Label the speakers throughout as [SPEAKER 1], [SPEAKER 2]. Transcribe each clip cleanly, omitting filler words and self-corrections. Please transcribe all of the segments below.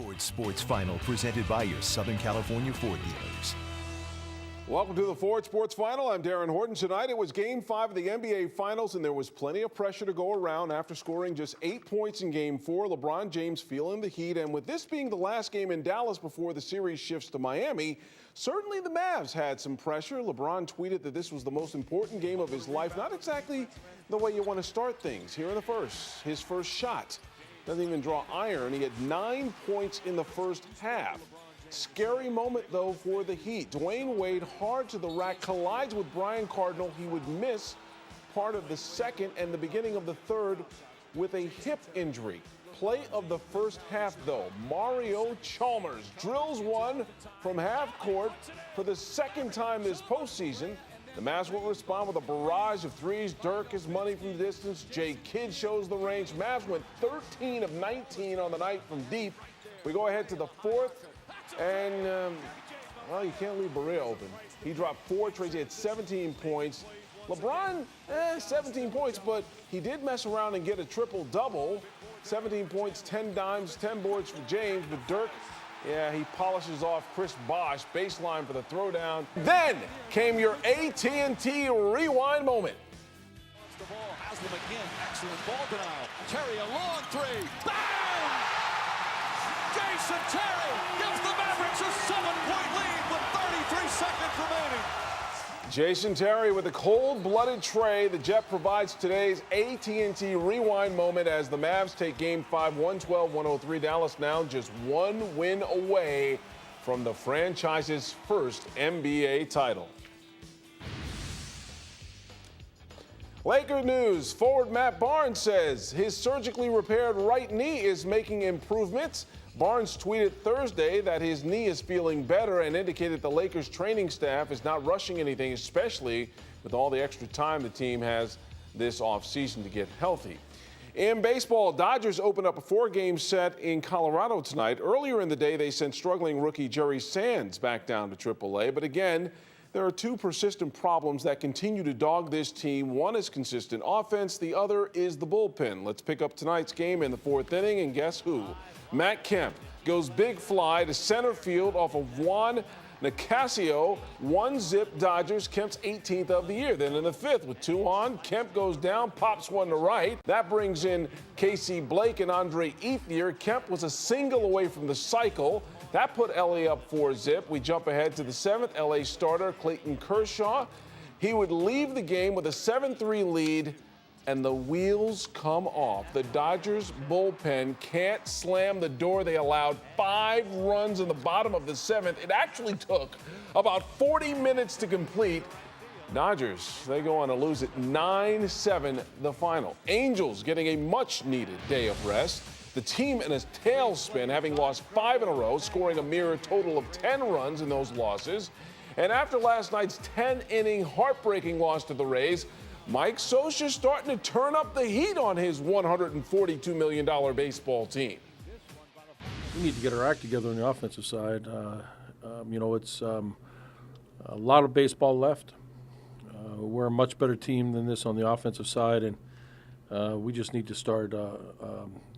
[SPEAKER 1] Ford Sports Final, presented by your Southern California Ford dealers.
[SPEAKER 2] Welcome to the Ford Sports Final. I'm Derrin Horton. Tonight it was Game 5 of the NBA Finals, and there was plenty of pressure to go around after scoring just 8 points in Game 4. LeBron James feeling the heat, and with this being the last game in Dallas before the series shifts to Miami, certainly the Mavs had some pressure. LeBron tweeted that this was the most important game of his life. Not exactly the way you want to start things. Here in the first, his first shot. Doesn't even draw iron. He had 9 points in the first half. Scary moment, though, for the Heat. Dwayne Wade, hard to the rack, collides with Brian Cardinal. He would miss part of the second and the beginning of the third with a hip injury. Play of the first half, though. Mario Chalmers drills one from half court for the second time this postseason. The Mavs will respond with a barrage of threes. Dirk is money from the distance. Jay Kidd shows the range. Mavs went 13 of 19 on the night from deep. We go ahead to the fourth. And, well, you can't leave Berea open. He dropped 4 trades. He had 17 points. LeBron, 17 points, but he did mess around and get a triple-double. 17 points, 10 dimes, 10 boards for James. But Dirk, yeah, he polishes off Chris Bosh. Baseline for the throwdown. Then came your AT&T rewind moment.
[SPEAKER 3] The ball, Haslam again, excellent ball denial. Terry, a long three. Bang! Jason Terry gives the Mavericks a 7-point lead with 33 seconds remaining.
[SPEAKER 2] Jason Terry with a cold-blooded tray. The Jet provides today's AT&T rewind moment as the Mavs take Game 5, 112-103. Dallas now just 1 win away from the franchise's first NBA title. Laker news. Forward Matt Barnes says his surgically repaired right knee is making improvements. Barnes tweeted Thursday that his knee is feeling better and indicated the Lakers training staff is not rushing anything, especially with all the extra time the team has this offseason to get healthy. In baseball, Dodgers open up a 4-game set in Colorado tonight. Earlier in the day, they sent struggling rookie Jerry Sands back down to AAA. But again, there are 2 persistent problems that continue to dog this team. One is consistent offense. The other is the bullpen. Let's pick up tonight's game in the 4th inning, and guess who? Matt Kemp goes big fly to center field off of Juan Nicasio. 1-zip Dodgers. Kemp's 18th of the year. Then in the 5th, with 2 on, Kemp goes down, pops one to right. That brings in Casey Blake and Andre Ethier. Kemp was a single away from the cycle. That put LA up 4-zip. We jump ahead to the 7th. LA starter Clayton Kershaw. He would leave the game with a 7-3 lead, and the wheels come off. The Dodgers bullpen can't slam the door. They allowed 5 runs in the bottom of the 7th. It actually took about 40 minutes to complete. Dodgers, they go on to lose it 9-7 the final. Angels getting a much-needed day of rest. The team in a tailspin, having lost 5 in a row, scoring a mere total of 10 runs in those losses. And after last night's 10-inning heartbreaking loss to the Rays, Mike Scioscia's starting to turn up the heat on his $142 million baseball team.
[SPEAKER 4] We need to get our act together on the offensive side. It's a lot of baseball left. We're a much better team than this on the offensive side, and we just need to start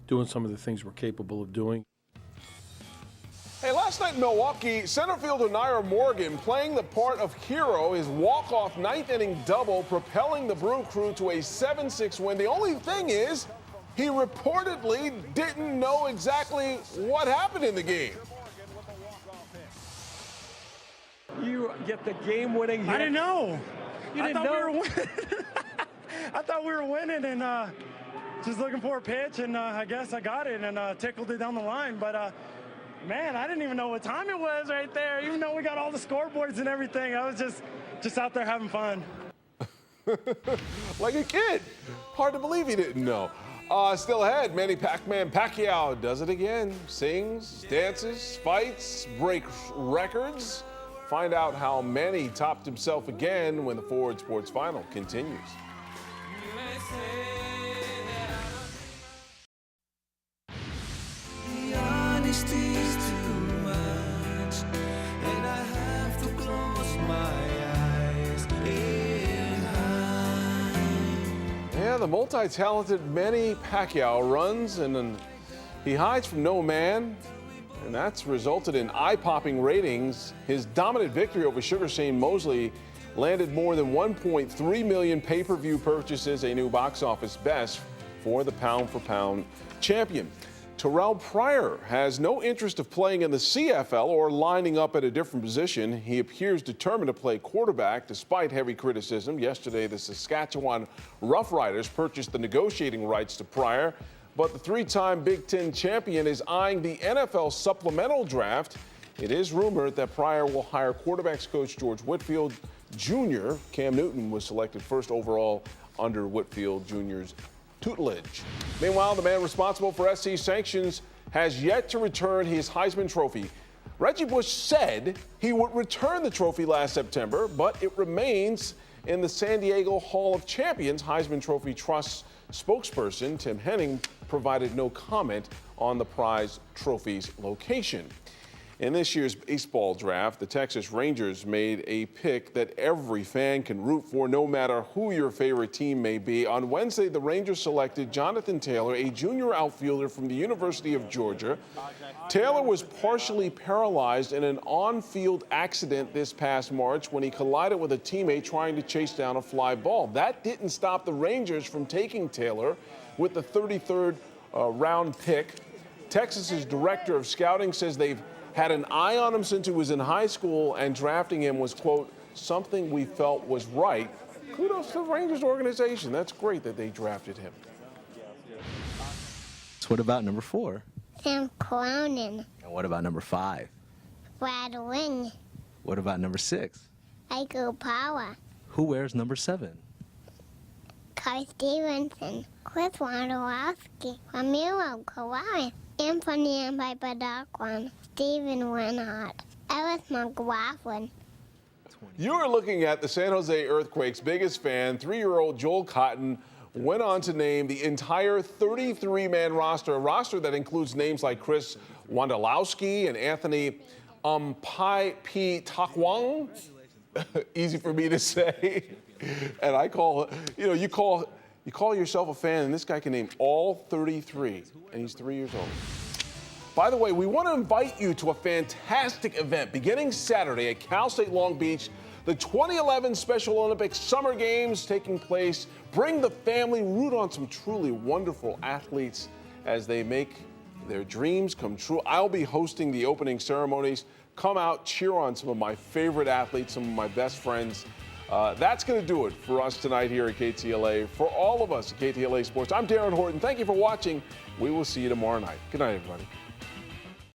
[SPEAKER 4] doing some of the things we're capable of doing.
[SPEAKER 2] Hey, last night in Milwaukee, center fielder Nair Morgan playing the part of hero, his walk-off 9th-inning double, propelling the Brew Crew to a 7-6 win. The only thing is, he reportedly didn't know exactly what happened in the game.
[SPEAKER 5] You get the game-winning hit.
[SPEAKER 6] I didn't know.
[SPEAKER 5] You didn't know?
[SPEAKER 6] We were winning. I thought we were winning, and just looking for a pitch, and I guess I got it and tickled it down the line. But, man, I didn't even know what time it was right there, even though we got all the scoreboards and everything. I was just out there having fun.
[SPEAKER 2] Like a kid. Hard to believe he didn't know. Still ahead, Manny Pac-Man Pacquiao does it again. Sings, dances, fights, breaks records. Find out how Manny topped himself again when the Ford Sports Final continues. Yeah, the multi-talented Manny Pacquiao runs and then he hides from no man and that's resulted in eye-popping ratings. His dominant victory over Sugar Shane Mosley landed more than 1.3 million pay-per-view purchases, a new box office best for the pound-for-pound champion. Terrell Pryor has no interest of playing in the CFL or lining up at a different position. He appears determined to play quarterback despite heavy criticism. Yesterday, the Saskatchewan Roughriders purchased the negotiating rights to Pryor, but the three-time Big Ten champion is eyeing the NFL supplemental draft. It is rumored that Pryor will hire quarterbacks coach George Whitfield Jr. Cam Newton was selected first overall under Whitfield Jr.'s tutelage. Meanwhile, the man responsible for SC sanctions has yet to return his Heisman Trophy. Reggie Bush said he would return the trophy last September, but it remains in the San Diego Hall of Champions. Heisman Trophy Trust spokesperson Tim Henning provided no comment on the prize trophy's location. In this year's baseball draft, the Texas Rangers made a pick that every fan can root for, no matter who your favorite team may be. On Wednesday, the Rangers selected Jonathan Taylor, a junior outfielder from the University of Georgia. Taylor was partially paralyzed in an on-field accident this past March when he collided with a teammate trying to chase down a fly ball. That didn't stop the Rangers from taking Taylor with the 33rd round pick. Texas's director of scouting says they've had an eye on him since he was in high school, and drafting him was, quote, something we felt was right. Kudos to the Rangers organization. That's great that they drafted him.
[SPEAKER 7] So what about number 4?
[SPEAKER 8] Sam Cronin.
[SPEAKER 7] And what about number 5?
[SPEAKER 8] Brad Wing.
[SPEAKER 7] What about number 6?
[SPEAKER 8] Michael Power.
[SPEAKER 7] Who wears number 7?
[SPEAKER 8] Kai Stevenson. Chris Wondolowski. Ramiro Kawhi. Anthony Mbaipadakwan. Steven Winhart. Ellis McLaughlin.
[SPEAKER 2] You are looking at the San Jose Earthquake's biggest fan. 3-year-old Joel Cotton went on to name the entire 33-man roster, a roster that includes names like Chris Wondolowski and Anthony Takwang. Easy for me to say. And I call, you call yourself a fan, and this guy can name all 33, and he's 3 years old. By the way, we want to invite you to a fantastic event beginning Saturday at Cal State Long Beach, the 2011 Special Olympics Summer Games taking place. Bring the family, root on some truly wonderful athletes as they make their dreams come true. I'll be hosting the opening ceremonies. Come out, cheer on some of my favorite athletes, some of my best friends. That's going to do it for us tonight here at KTLA. For all of us at KTLA Sports, I'm Derrin Horton. Thank you for watching. We will see you tomorrow night. Good night, everybody.